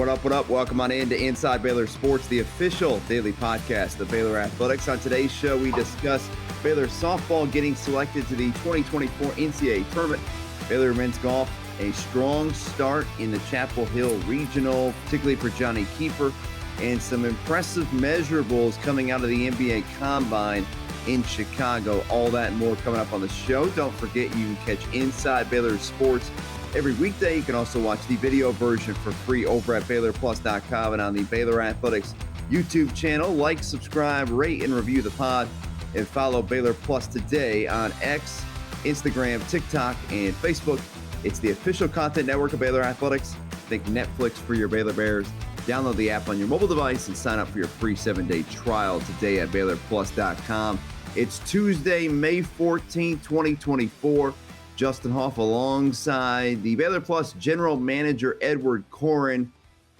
What up, what up? Welcome on in to Inside Baylor Sports, the official daily podcast of Baylor Athletics. On today's show, we discuss Baylor Softball getting selected to the 2024 NCAA Tournament. Baylor men's golf, a strong start in the Chapel Hill Regional, particularly for Johnny Keeper, and some impressive measurables coming out of the NBA Combine in Chicago. All that and more coming up on the show. Don't forget, you can catch Inside Baylor Sports every weekday. You can also watch the video version for free over at BaylorPlus.com and on the Baylor Athletics YouTube channel. Like, subscribe, rate, and review the pod, and follow Baylor Plus today on X, Instagram, TikTok, and Facebook. It's the official content network of Baylor Athletics. Think Netflix for your Baylor Bears. Download the app on your mobile device and sign up for your free 7-day trial today at BaylorPlus.com. It's Tuesday, May 14th, 2024. Justin Hoff alongside the Baylor Plus General Manager Edward Corin.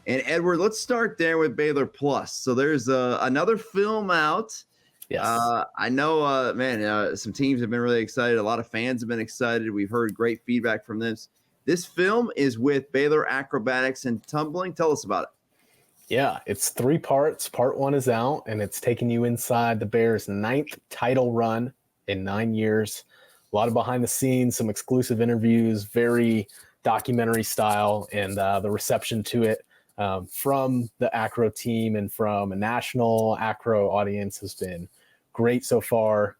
And Edward, let's start there with Baylor Plus. So there's another film out. Yes. I know, some teams have been really excited. A lot of fans have been excited. We've heard great feedback from this. This film is with Baylor Acrobatics and Tumbling. Tell us about it. Yeah, it's 3 parts. Part 1 is out, and it's taking you inside the Bears' 9th title run in 9 years. A lot of behind the scenes, some exclusive interviews, very documentary style, and the reception to it from the acro team and from a national acro audience has been great so far.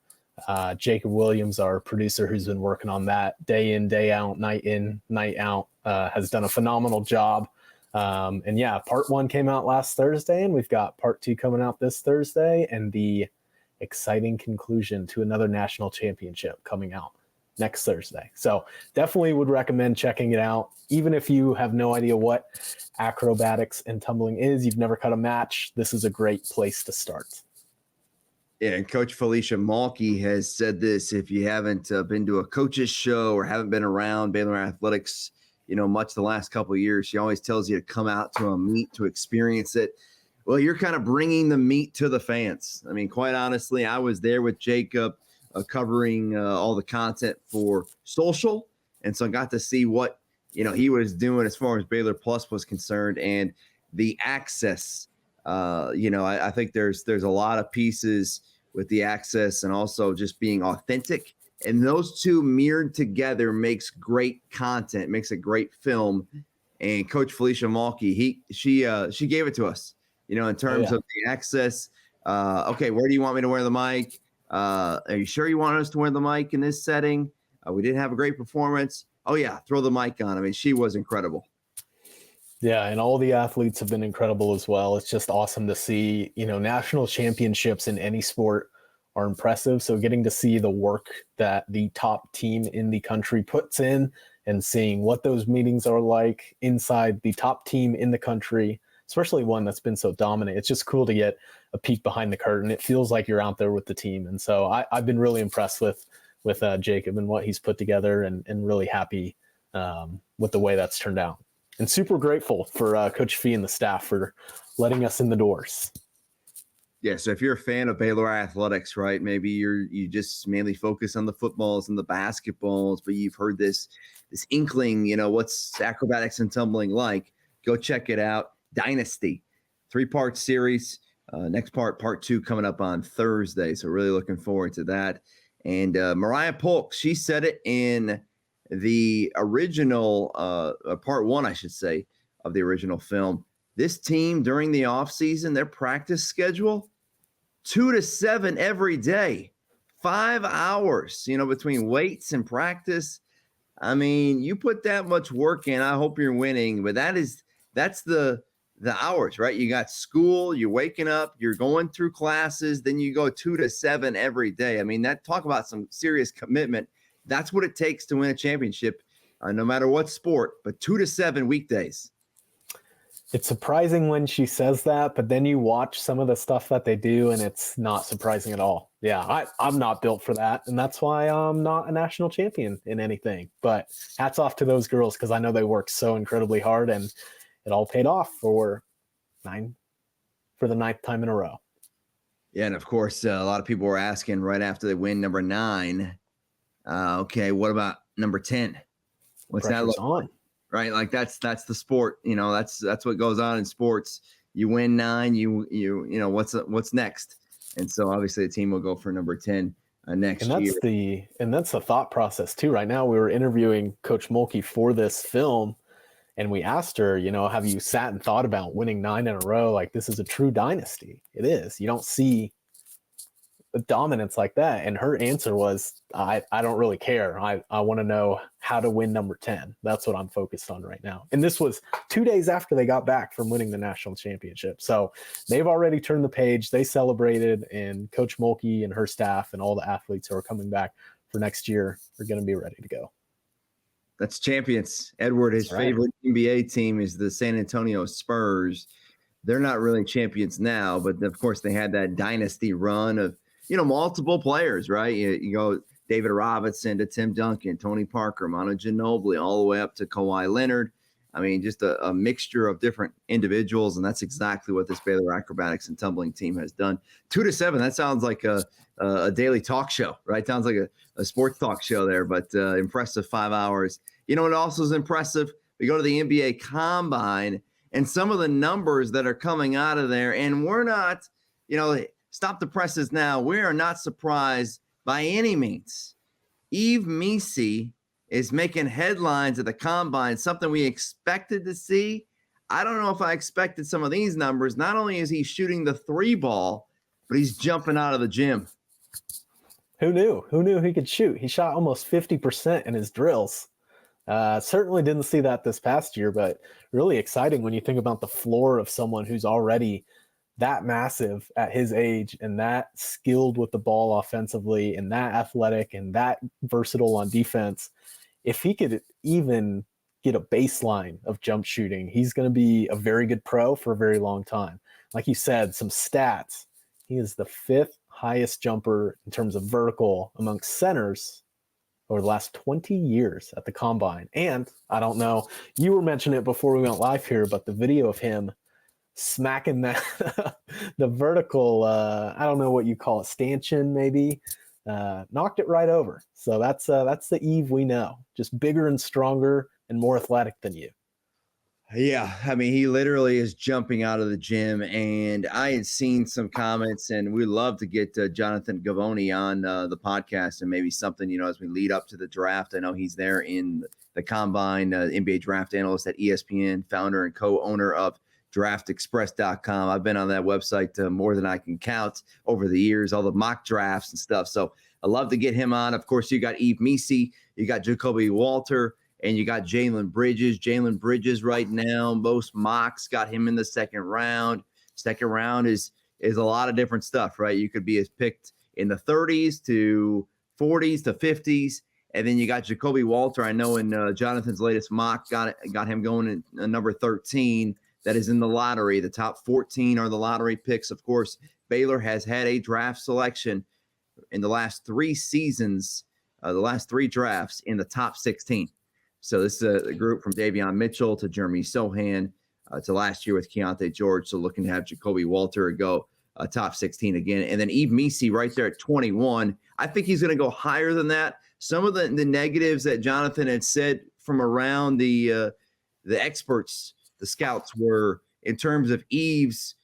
Jacob Williams, our producer who's been working on that day in, day out, night in, night out, has done a phenomenal job. And yeah, part 1 came out last Thursday, and we've got part 2 coming out this Thursday, and the exciting conclusion to another national championship coming out next Thursday. So definitely would recommend checking it out. Even if you have no idea what acrobatics and tumbling is, you've never cut a match, this is a great place to start. Yeah, and Coach Felicia Malky has said this: if you haven't been to a coach's show or haven't been around Baylor Athletics, much the last couple of years, she always tells you to come out to a meet to experience it. Well, you're kind of bringing the meat to the fans. I mean, quite honestly, I was there with Jacob covering all the content for social. And so I got to see what, he was doing as far as Baylor Plus was concerned, and the access. I think there's a lot of pieces with the access and also just being authentic. And those two mirrored together makes great content, makes a great film. And Coach Felicia Malky, she gave it to us. In terms of the access. Okay, where do you want me to wear the mic? Are you sure you want us to wear the mic in this setting? We didn't have a great performance. Oh, yeah, throw the mic on. I mean, she was incredible. Yeah, and all the athletes have been incredible as well. It's just awesome to see, national championships in any sport are impressive. So getting to see the work that the top team in the country puts in and seeing what those meetings are like inside the top team in the country, especially one that's been so dominant. It's just cool to get a peek behind the curtain. It feels like you're out there with the team. And so I've been really impressed with Jacob and what he's put together, and really happy with the way that's turned out. And super grateful for Coach Fee and the staff for letting us in the doors. Yeah, so if you're a fan of Baylor Athletics, right, maybe you just mainly focus on the footballs and the basketballs, but you've heard this inkling, what's acrobatics and tumbling like, go check it out. Dynasty, 3-part series. Next part 2 coming up on Thursday. So really looking forward to that. And Mariah Polk, she said it in the original part 1, I should say, of the original film. This team during the offseason, their practice schedule, 2 to 7 every day, 5 hours, between weights and practice. I mean, you put that much work in, I hope you're winning, but that's the hours, right? You got school, you're waking up, you're going through classes, then you go 2 to 7 every day. I mean, talk about some serious commitment. That's what it takes to win a championship, no matter what sport, but 2 to 7 weekdays. It's surprising when she says that, but then you watch some of the stuff that they do, and it's not surprising at all. Yeah, I'm not built for that, and that's why I'm not a national champion in anything. But hats off to those girls, because I know they worked so incredibly hard, and it all paid off for the 9th time in a row. Yeah, and of course, a lot of people were asking right after they win number 9, okay, what about number 10? What's that look like? right? Like that's the sport. That's what goes on in sports. You win 9, you know what's next, and so obviously the team will go for number 10 next year. That's the thought process too. Right now, we were interviewing Coach Mulkey for this film, and we asked her, have you sat and thought about winning 9 in a row? Like, this is a true dynasty. It is. You don't see a dominance like that. And her answer was, I don't really care. I want to know how to win number 10. That's what I'm focused on right now. And this was 2 days after they got back from winning the national championship. So they've already turned the page. They celebrated, and Coach Mulkey and her staff and all the athletes who are coming back for next year are going to be ready to go. That's champions. Edward, his favorite NBA team is the San Antonio Spurs. They're not really champions now, but of course they had that dynasty run of, multiple players, right? You go David Robinson to Tim Duncan, Tony Parker, Manu Ginobili, all the way up to Kawhi Leonard. I mean, just a mixture of different individuals, and that's exactly what this Baylor acrobatics and tumbling team has done. 2-7, that sounds like a daily talk show, right? Sounds like a sports talk show there, but impressive 5 hours. You know what also is impressive? We go to the NBA Combine, and some of the numbers that are coming out of there, and we're not, stop the presses now. We are not surprised by any means. Yves Missi is making headlines at the Combine, something we expected to see. I don't know if I expected some of these numbers. Not only is he shooting the 3 ball, but he's jumping out of the gym. Who knew? Who knew he could shoot? He shot almost 50% in his drills. Certainly didn't see that this past year, but really exciting when you think about the floor of someone who's already that massive at his age and that skilled with the ball offensively and that athletic and that versatile on defense. If he could even get a baseline of jump shooting, he's going to be a very good pro for a very long time. Like you said, some stats. He is the 5th highest jumper in terms of vertical amongst centers over the last 20 years at the Combine. And I don't know, you were mentioning it before we went live here, but the video of him smacking that the vertical, I don't know what you call it, stanchion maybe, knocked it right over. So that's the Yves we know, just bigger and stronger and more athletic than you. Yeah, I mean, he literally is jumping out of the gym, and I had seen some comments, and we'd love to get Jonathan Gavoni on the podcast and maybe something, as we lead up to the draft. I know he's there in the Combine, NBA draft analyst at ESPN, founder and co-owner of draftexpress.com. I've been on that website more than I can count over the years, all the mock drafts and stuff. So I'd love to get him on. Of course, you got Yves Missi, you got Jacoby Walter, and you got Jalen Bridges. Jalen Bridges right now, most mocks got him in the second round. Second round is a lot of different stuff, right? You could be picked in the 30s to 40s to 50s. And then you got Jacoby Walter. I know in Jonathan's latest mock got him going in number 13. That is in the lottery. The top 14 are the lottery picks. Of course, Baylor has had a draft selection in the last 3 seasons, the last 3 drafts in the top 16. So this is a group from Davion Mitchell to Jeremy Sohan to last year with Keontae George. So looking to have Jacoby Walter go top 16 again. And then Yves Missi right there at 21. I think he's going to go higher than that. Some of the negatives that Jonathan had said from around the experts, the scouts, were in terms of Yves,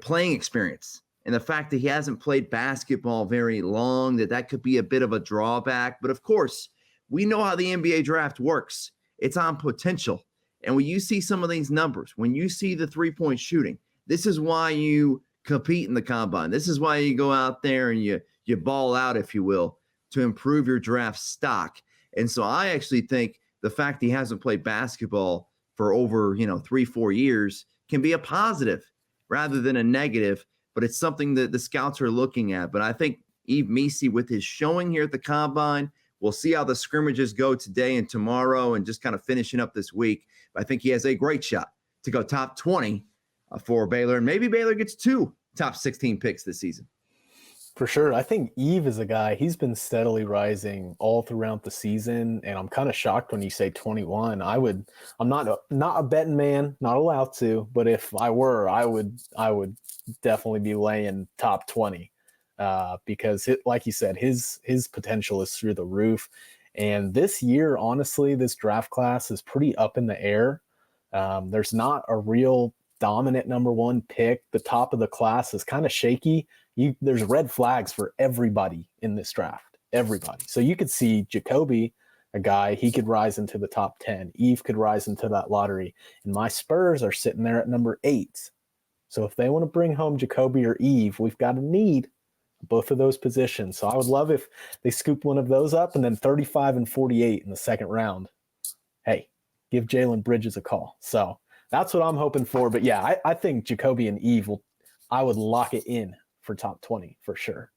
playing experience and the fact that he hasn't played basketball very long, that could be a bit of a drawback. But of course, we know how the NBA draft works. It's on potential. And when you see some of these numbers, when you see the 3-point shooting, this is why you compete in the Combine. This is why you go out there and you ball out, if you will, to improve your draft stock. And so I actually think the fact he hasn't played basketball for over, 3-4 years can be a positive rather than a negative, but it's something that the scouts are looking at. But I think Yves Missi, with his showing here at the Combine, we'll see how the scrimmages go today and tomorrow and just kind of finishing up this week. But I think he has a great shot to go top 20 for Baylor. And maybe Baylor gets 2 top 16 picks this season. For sure. I think Yves is a guy, he's been steadily rising all throughout the season. And I'm kind of shocked when you say 21. I'm not a betting man, not allowed to, but if I were, I would definitely be laying top 20. Because like you said, his potential is through the roof. And this year, honestly, this draft class is pretty up in the air. There's not a real dominant number one pick. The top of the class is kind of shaky. There's red flags for everybody in this draft, everybody. So you could see Jacoby, a guy, he could rise into the top 10. Eve could rise into that lottery. And my Spurs are sitting there at number 8. So if they want to bring home Jacoby or Eve, we've got a need both of those positions. So I would love if they scoop one of those up, and then 35 and 48 in the second round. Hey, give Jalen Bridges a call. So that's what I'm hoping for. But yeah, I think Jacoby and Eve I would lock it in for top 20 for sure.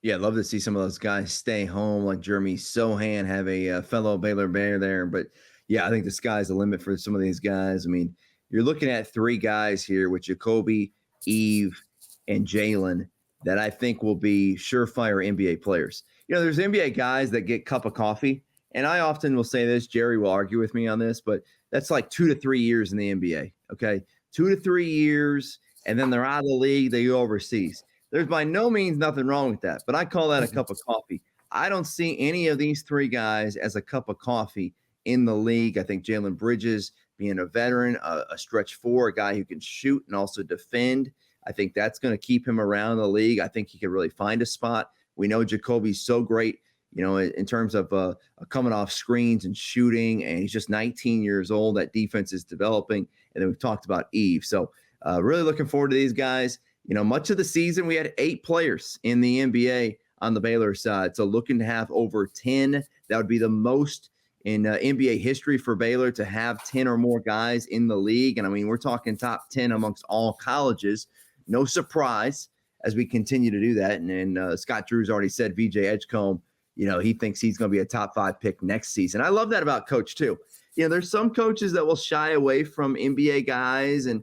Yeah, I'd love to see some of those guys stay home, like Jeremy Sohan, have a fellow Baylor Bear there. But yeah, I think the sky's the limit for some of these guys. I mean, you're looking at 3 guys here with Jacoby, Eve, and Jalen that I think will be surefire NBA players. There's NBA guys that get cup of coffee, and I often will say this, Jerry will argue with me on this, but that's like 2 to 3 years in the NBA, okay? 2 to 3 years, and then they're out of the league, they go overseas. There's by no means nothing wrong with that, but I call that a cup of coffee. I don't see any of these 3 guys as a cup of coffee in the league. I think Jalen Bridges, being a veteran, a stretch 4, a guy who can shoot and also defend, I think that's going to keep him around the league. I think he could really find a spot. We know Jacoby's so great, in terms of coming off screens and shooting, and he's just 19 years old. That defense is developing. And then we've talked about Eve. So really looking forward to these guys. Much of the season, we had 8 players in the NBA on the Baylor side. So looking to have over 10, that would be the most in NBA history for Baylor to have 10 or more guys in the league. And I mean, we're talking top 10 amongst all colleges. No surprise as we continue to do that. And Scott Drew's already said VJ Edgecombe, he thinks he's going to be a top 5 pick next season. I love that about Coach too. There's some coaches that will shy away from NBA guys and,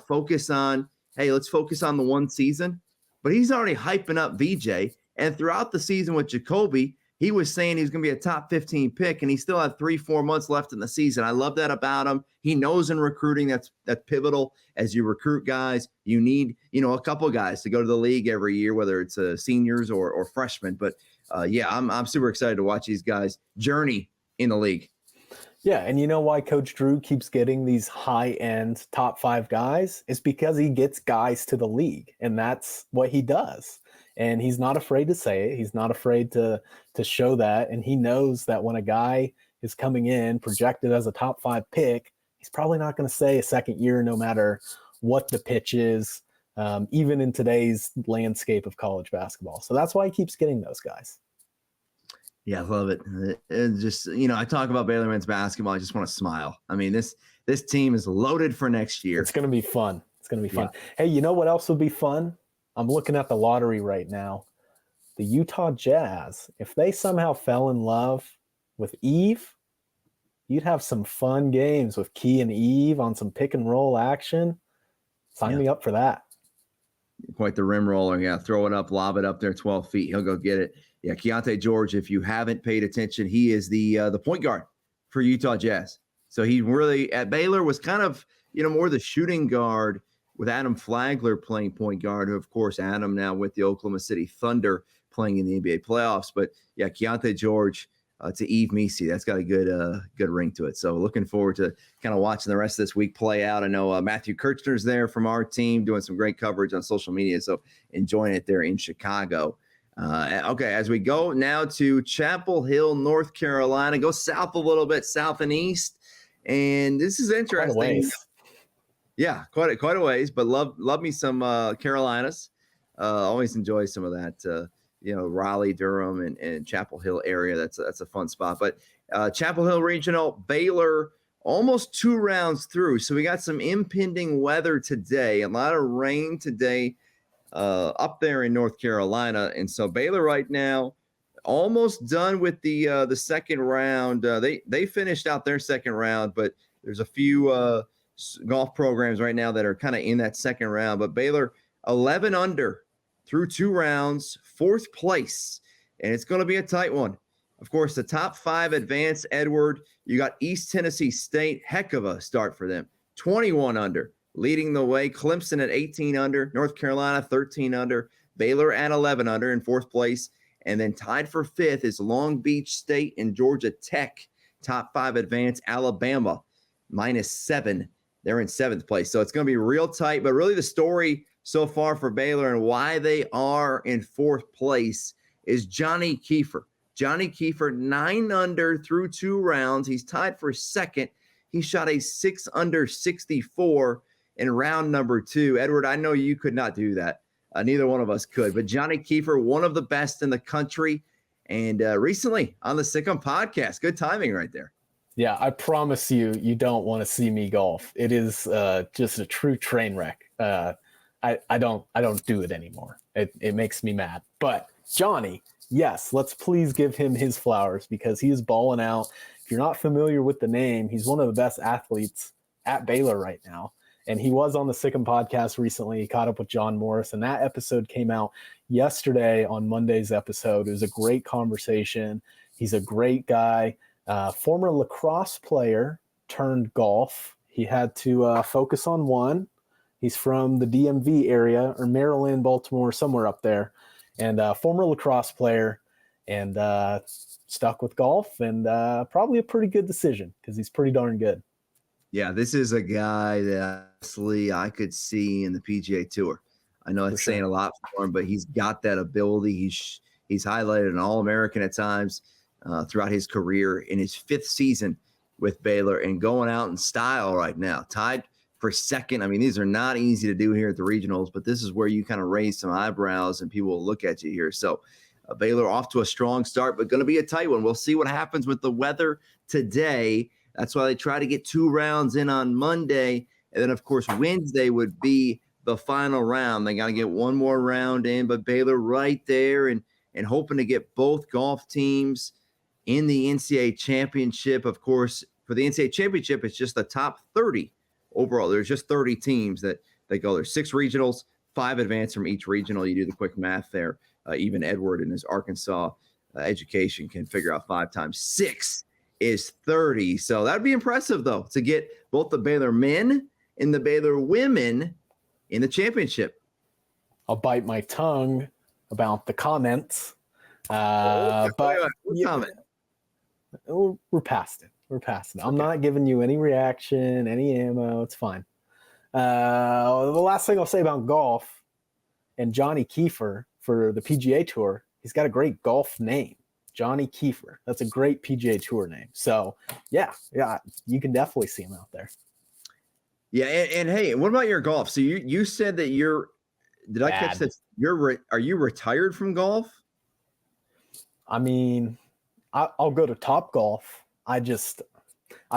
focus on, hey, let's focus on the one season. But he's already hyping up VJ. And throughout the season with Jacoby, he was saying he's going to be a top 15 pick, and he still had 3-4 months left in the season. I love that about him. He knows in recruiting that's pivotal. As you recruit guys, you need, a couple of guys to go to the league every year, whether it's seniors or freshmen. But yeah, I'm super excited to watch these guys journey in the league. Yeah, and you know why Coach Drew keeps getting these high-end top 5 guys? It's because he gets guys to the league, and that's what he does. And he's not afraid to say it. He's not afraid to show that. And he knows that when a guy is coming in projected as a top 5 pick, he's probably not going to say a second year no matter what the pitch is, even in today's landscape of college basketball. So that's why he keeps getting those guys. Yeah, I love it. It just, I talk about Baylor men's basketball. I just want to smile. I mean, this team is loaded for next year. It's going to be fun. It's going to be fun. Yeah. Hey, you know what else would be fun? I'm looking at the lottery right now. The Utah Jazz, if they somehow fell in love with Eve, you'd have some fun games with Key and Eve on some pick and roll action. Sign me up for that. Quite the rim roller. Yeah, throw it up, lob it up there 12 feet. He'll go get it. Yeah, Keontae George, if you haven't paid attention, he is the point guard for Utah Jazz. So he really, at Baylor, was kind of, more the shooting guard with Adam Flagler playing point guard, who, of course, Adam now with the Oklahoma City Thunder playing in the NBA playoffs. But, yeah, Keontae George to Eve Messi, that's got a good ring to it. So looking forward to kind of watching the rest of this week play out. I know Matthew Kirchner's there from our team doing some great coverage on social media, so enjoying it there in Chicago. Okay, as we go now to Chapel Hill, North Carolina, go south a little bit, south and east. And this is interesting. Yeah, quite a ways, but love me some Carolinas. Always enjoy some of that, Raleigh, Durham, and Chapel Hill area. That's a fun spot. But Chapel Hill Regional, Baylor, almost 2 rounds through. So we got some impending weather today, a lot of rain today up there in North Carolina. And so Baylor right now almost done with the second round. They finished out their second round, but there's a few golf programs right now that are kind of in that second round. But Baylor 11 under through 2 rounds, 4th place, and it's going to be a tight one. Of course, the top 5 advance, Edward. You got East Tennessee State, heck of a start for them, 21 under, leading the way. Clemson at 18 under, North Carolina 13 under, Baylor at 11 under in 4th place, And then tied for 5th is Long Beach State and Georgia Tech. Top 5 advance, Alabama, -7. They're in 7th place. So it's going to be real tight. But really the story so far for Baylor and why they are in 4th place is Johnny Kiefer. Johnny Kiefer, 9 under through 2 rounds. He's tied for 2nd. He shot a 6 under 64 in round number 2. Edward, I know you could not do that. Neither one of us could. But Johnny Kiefer, one of the best in the country. And recently on the Sick 'Em podcast. Good timing right there. Yeah, I promise you don't want to see me golf. It is just a true train wreck. I don't do it anymore. It makes me mad. But Johnny, yes, let's please give him his flowers because he is balling out. If you're not familiar with the name, he's one of the best athletes at Baylor right now. And he was on the Sick 'Em podcast recently. He caught up with John Morris, and that episode came out yesterday on Monday's episode. It was a great conversation. He's a great guy. Former lacrosse player turned golf. He had to focus on one. He's from the DMV area, or Maryland, Baltimore, somewhere up there. And former lacrosse player, and stuck with golf, and probably a pretty good decision because he's pretty darn good. Yeah, this is a guy that honestly I could see in the PGA Tour. I know it's saying a lot for him, but he's got that ability. He's highlighted an All-American at times throughout his career in his 5th season with Baylor and going out in style right now. Tied for 2nd. I mean, these are not easy to do here at the regionals, but this is where you kind of raise some eyebrows and people will look at you here. So Baylor off to a strong start, but going to be a tight one. We'll see what happens with the weather today. That's why they try to get 2 rounds in on Monday. And then, of course, Wednesday would be the final round. They got to get one more round in, but Baylor right there and hoping to get both golf teams in the NCAA championship. Of course, for the NCAA championship, it's just the top 30 overall. There's just 30 teams that go. There's 6 regionals, 5 advance from each regional. You do the quick math there. Even Edward in his Arkansas education can figure out 5 times 6 is 30. So that'd be impressive, though, to get both the Baylor men and the Baylor women in the championship. I'll bite my tongue about the comments. But comment? We're past it. We're past it. I'm not giving you any reaction, any ammo. It's fine. The last thing I'll say about golf and Johnny Kiefer for the PGA Tour, he's got a great golf name. Johnny Kiefer. That's a great PGA Tour name. So, yeah, you can definitely see him out there. Yeah, and hey, what about your golf? So you said that did I catch that? Are you retired from golf? I mean, I'll go to Top Golf. I've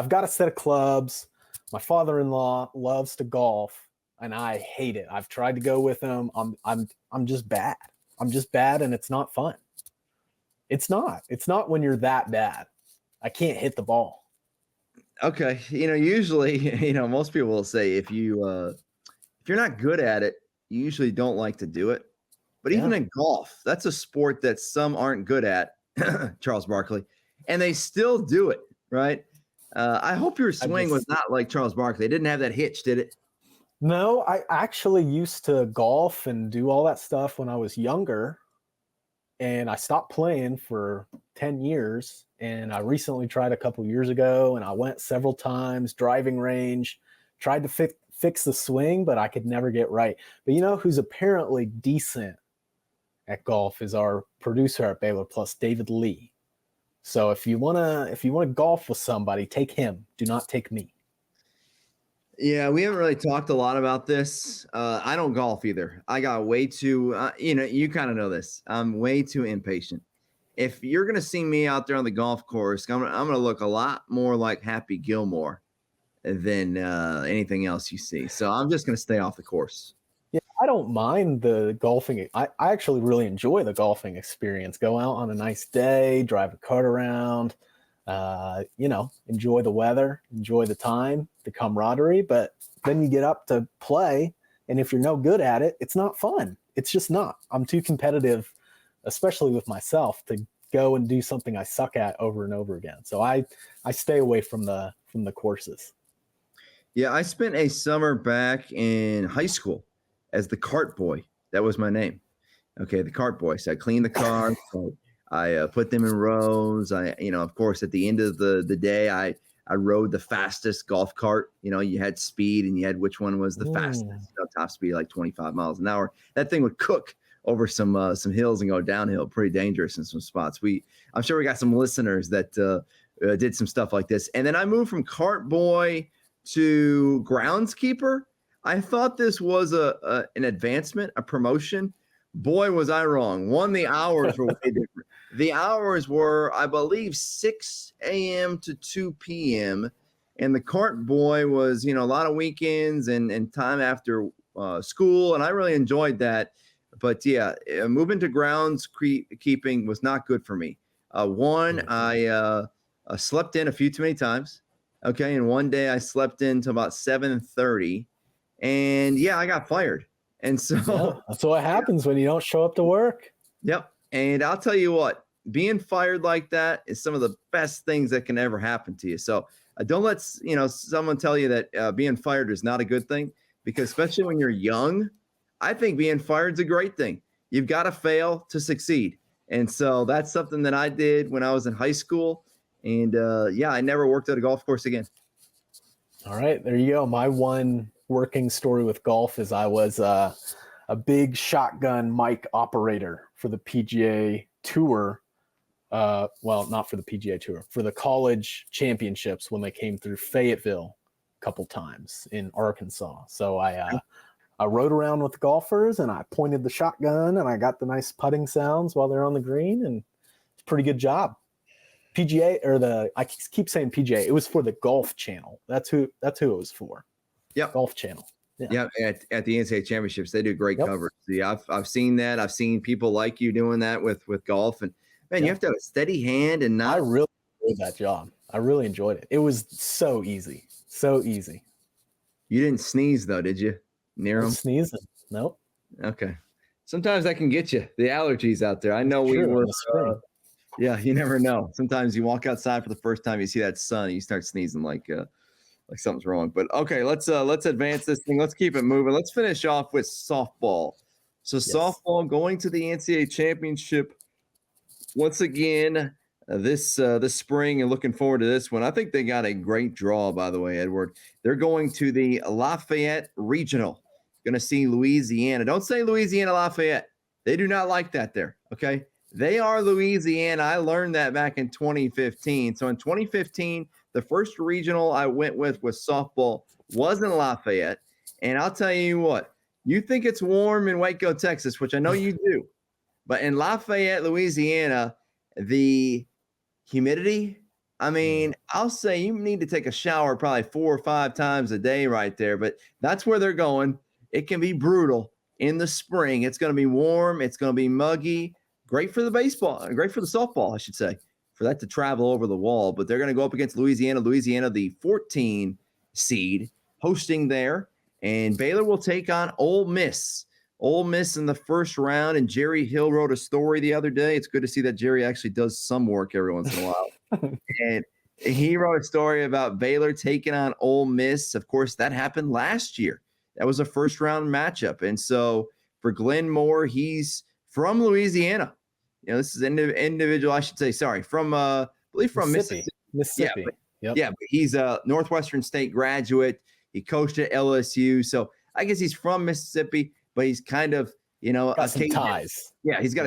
got a set of clubs. My father-in-law loves to golf, and I hate it. I've tried to go with him. I'm just bad. I'm just bad, and it's not fun. It's not when you're that bad. I can't hit the ball. Okay. Usually, most people will say if you're not good at it, you usually don't like to do it. But even in golf, that's a sport that some aren't good at, Charles Barkley, and they still do it, right? I hope your swing was not like Charles Barkley. It didn't have that hitch, did it? No, I actually used to golf and do all that stuff when I was younger. And I stopped playing for 10 years. And I recently tried a couple years ago, and I went several times, driving range, tried to fix the swing, but I could never get right. But you know who's apparently decent at golf is our producer at Baylor Plus, David Lee. So if you wanna golf with somebody, take him. Do not take me. Yeah, we haven't really talked a lot about this. I don't golf either. I got way too, you kind of know this. I'm way too impatient. If you're going to see me out there on the golf course, I'm going to look a lot more like Happy Gilmore than anything else you see. So I'm just going to stay off the course. Yeah, I don't mind the golfing. I actually really enjoy the golfing experience. Go out on a nice day, drive a cart around, enjoy the weather, enjoy the time, the camaraderie. But then you get up to play, and if you're no good at it, it's not fun. It's just not. I'm too competitive, especially with myself, to go and do something I suck at over and over again. So I stay away from the courses. Yeah, I spent a summer back in high school as the cart boy. That was my name. Okay, the cart boy. So I clean the cart. So I put them in rows. Of course, at the end of the day, I rode the fastest golf cart. You had speed and you had which one was the fastest. Top speed like 25 miles an hour. That thing would cook over some hills and go downhill. Pretty dangerous in some spots. I'm sure we got some listeners that did some stuff like this. And then I moved from cart boy to groundskeeper. I thought this was an advancement, a promotion. Boy, was I wrong. One, the hours were way different. The hours were, I believe, 6 a.m. to 2 p.m. And the cart boy was, a lot of weekends and time after school. And I really enjoyed that. But yeah, moving to grounds keeping was not good for me. I slept in a few too many times. Okay. And one day I slept in till about 7:30. And yeah, I got fired. And so that's what happens when you don't show up to work. Yep. And I'll tell you what, being fired like that is some of the best things that can ever happen to you. So don't let someone tell you that being fired is not a good thing, because especially when you're young, I think being fired is a great thing. You've got to fail to succeed. And so that's something that I did when I was in high school. And I never worked at a golf course again. All right, there you go. My one working story with golf is I was a big shotgun mic operator for the PGA Tour. Well, not for the PGA Tour, for the college championships when they came through Fayetteville a couple times in Arkansas. So I rode around with the golfers and I pointed the shotgun and I got the nice putting sounds while they're on the green, and it's a pretty good job. PGA I keep saying PGA. It was for the Golf Channel. That's who it was for. Yep. Golf Channel. Yeah. At the NCAA championships, they do great coverage. Yeah, I've seen that. I've seen people like you doing that with golf, and man, you have to have a steady hand and not. I really enjoyed that job. I really enjoyed it. It was so easy. So easy. You didn't sneeze though, did you? Near them? Sneezing. Nope. Okay. Sometimes that can get you, the allergies out there. I know we were. Yeah, you never know. Sometimes you walk outside for the first time, you see that sun, and you start sneezing like something's wrong. But okay, let's advance this thing. Let's keep it moving. Let's finish off with softball. So softball going to the NCAA championship once again this spring, and looking forward to this one. I think they got a great draw, by the way, Edward. They're going to the Lafayette Regional. Going to see Louisiana. Don't say Louisiana Lafayette. They do not like that there. Okay. They are Louisiana. I learned that back in 2015. So in 2015, the first regional I went with softball was in Lafayette. And I'll tell you what, you think it's warm in Waco, Texas, which I know you do. But in Lafayette, Louisiana, the humidity, I mean, I'll say you need to take a shower probably 4 or 5 times a day right there. But that's where they're going. It can be brutal in the spring. It's going to be warm. It's going to be muggy. Great for the softball, I should say, for that to travel over the wall. But they're going to go up against Louisiana, the 14 seed, hosting there. And Baylor will take on Ole Miss. Ole Miss in the first round. And Jerry Hill wrote a story the other day. It's good to see that Jerry actually does some work every once in a while. And he wrote a story about Baylor taking on Ole Miss. Of course, that happened last year. That was a first round matchup. And so for Glenn Moore, he's from Louisiana. This is an individual, I should say, from I believe from Mississippi. Yeah, but he's a Northwestern State graduate. He coached at LSU. So I guess he's from Mississippi, but he's kind of, got some ties. Yeah, he's got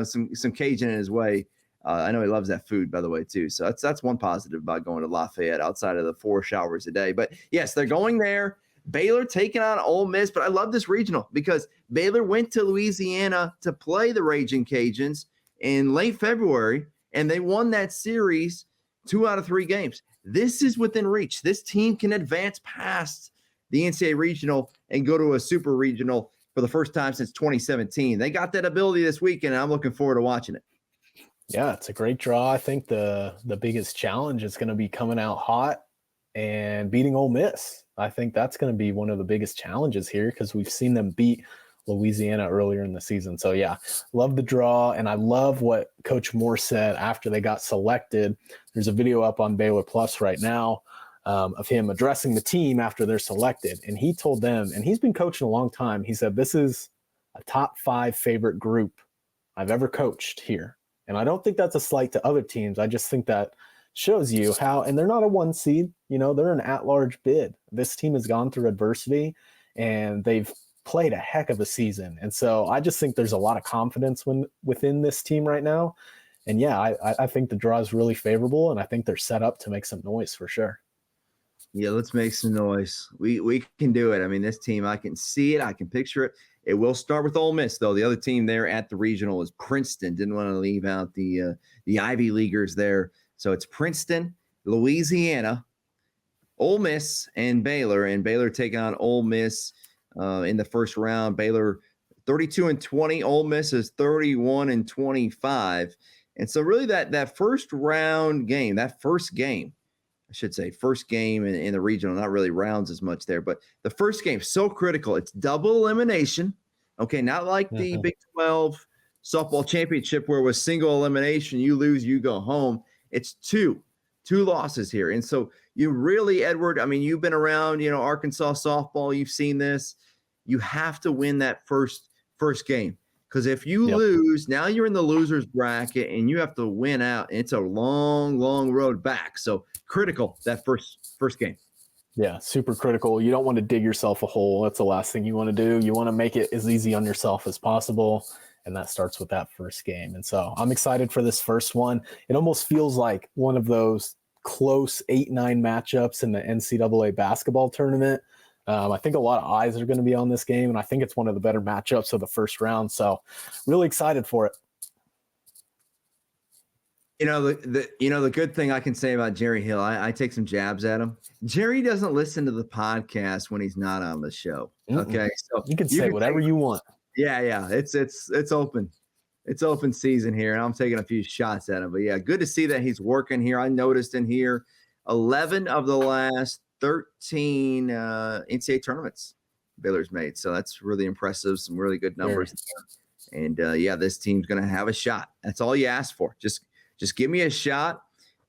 some Cajun in his way. I know he loves that food, by the way, too. So that's one positive about going to Lafayette outside of the 4 showers a day. But yes, they're going there. Baylor taking on Ole Miss, but I love this regional because Baylor went to Louisiana to play the Raging Cajuns in late February, and they won that series 2 out of 3 games. This is within reach. This team can advance past the NCAA regional and go to a super regional for the first time since 2017. They got that ability this weekend, and I'm looking forward to watching it. Yeah, it's a great draw. I think the biggest challenge is going to be coming out hot and beating Ole Miss. I think that's going to be one of the biggest challenges here because we've seen them beat Louisiana earlier in the season. So yeah, love the draw. And I love what Coach Moore said after they got selected. There's a video up on Baylor Plus right now of him addressing the team after they're selected. And he told them, and he's been coaching a long time, he said, this is a top 5 favorite group I've ever coached here. And I don't think that's a slight to other teams. I just think that shows you how, and they're not a 1 seed, they're an at-large bid. This team has gone through adversity and they've played a heck of a season. And so I just think there's a lot of confidence within this team right now. And yeah, I think the draw is really favorable, and I think they're set up to make some noise for sure. Yeah, let's make some noise. We can do it. I mean, this team, I can see it. I can picture it. It will start with Ole Miss, though. The other team there at the regional is Princeton. Didn't want to leave out the Ivy Leaguers there. So it's Princeton, Louisiana, Ole Miss, and Baylor. And Baylor taking on Ole Miss in the first round. Baylor 32-20. Ole Miss is 31-25. And so really that first round game, first game in the regional, not really rounds as much there, but the first game, so critical. It's double elimination. Okay, not like the Big 12 softball championship where it was single elimination, you lose, you go home. It's two losses here. And so you really, Edward, I mean, you've been around, Arkansas softball, you've seen this. You have to win that first game. Because if you lose, now you're in the loser's bracket and you have to win out. It's a long, long road back. So critical, that first game. Yeah, super critical. You don't want to dig yourself a hole. That's the last thing you want to do. You want to make it as easy on yourself as possible. And that starts with that first game. And so I'm excited for this first one. It almost feels like one of those close 8-9 matchups in the NCAA basketball tournament. I think a lot of eyes are going to be on this game, and I think it's one of the better matchups of the first round. So really excited for it. The good thing I can say about Jerry Hill, I take some jabs at him. Jerry doesn't listen to the podcast when he's not on the show. Okay. So you can say whatever you want. Yeah. It's open. It's open season here, and I'm taking a few shots at him. But yeah, good to see that he's working here. I noticed in here 11 of the last 13 NCAA tournaments Baylor's made. So that's really impressive. Some really good numbers. Yeah. And this team's going to have a shot. That's all you ask for. Just give me a shot,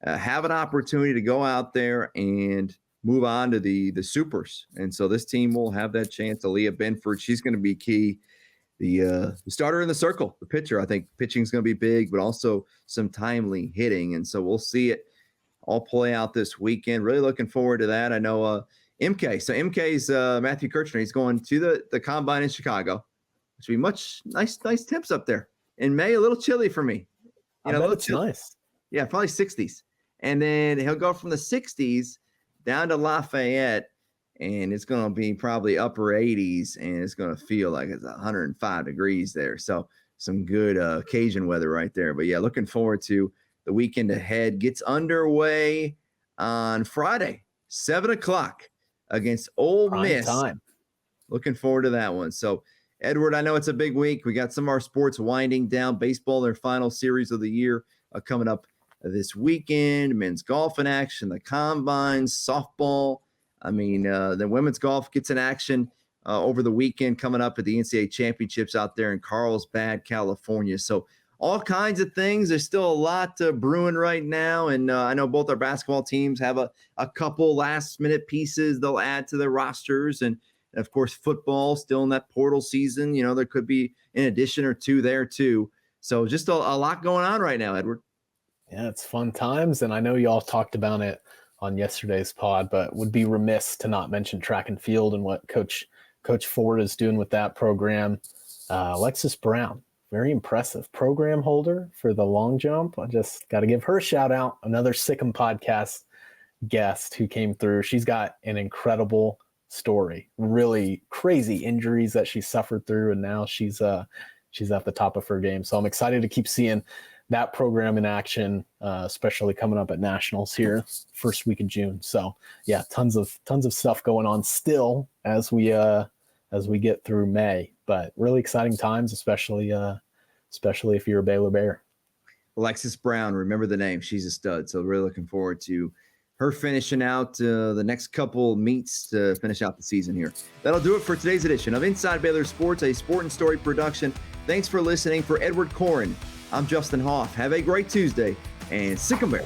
have an opportunity to go out there and move on to the supers. And so this team will have that chance. Aaliyah Benford, she's going to be key. The starter in the circle, the pitcher, I think pitching is going to be big, but also some timely hitting. And so we'll see it all play out this weekend. Really looking forward to that. I know MK. So MK's Matthew Kirchner. He's going to the combine in Chicago, which will be nice temps up there. In May, a little chilly for me. It's nice. Yeah, probably 60s. And then he'll go from the 60s down to Lafayette, and it's going to be probably upper 80s, and it's going to feel like it's 105 degrees there. So some good Cajun weather right there. But yeah, looking forward to the weekend ahead. Gets underway on Friday, 7:00 against Ole Miss. Time. Looking forward to that one. So, Edward, I know it's a big week. We got some of our sports winding down. Baseball, their final series of the year, coming up this weekend. Men's golf in action, the combine, softball. I mean, the women's golf gets in action over the weekend coming up at the NCAA championships out there in Carlsbad, California. So all kinds of things. There's still a lot brewing right now. And I know both our basketball teams have a couple last-minute pieces they'll add to their rosters. And, of course, football still in that portal season. There could be an addition or two there, too. So just a lot going on right now, Edward. Yeah, it's fun times. And I know y'all talked about it on yesterday's pod, but would be remiss to not mention track and field and what Coach Ford is doing with that program. Alexis Brown. Very impressive program holder for the long jump. I just got to give her a shout out. Another Sick'em podcast guest who came through. She's got an incredible story, really crazy injuries that she suffered through. And now she's at the top of her game. So I'm excited to keep seeing that program in action, especially coming up at nationals here first week of June. So yeah, tons of stuff going on still as we get through May, but really exciting times, especially if you're a Baylor Bear. Alexis Brown, remember the name. She's a stud. So really looking forward to her finishing out the next couple meets to finish out the season here. That'll do it for today's edition of Inside Baylor Sports, a Sport and Story production. Thanks for listening. For Edward Corin, I'm Justin Hoff. Have a great Tuesday, and Sick 'em Bear.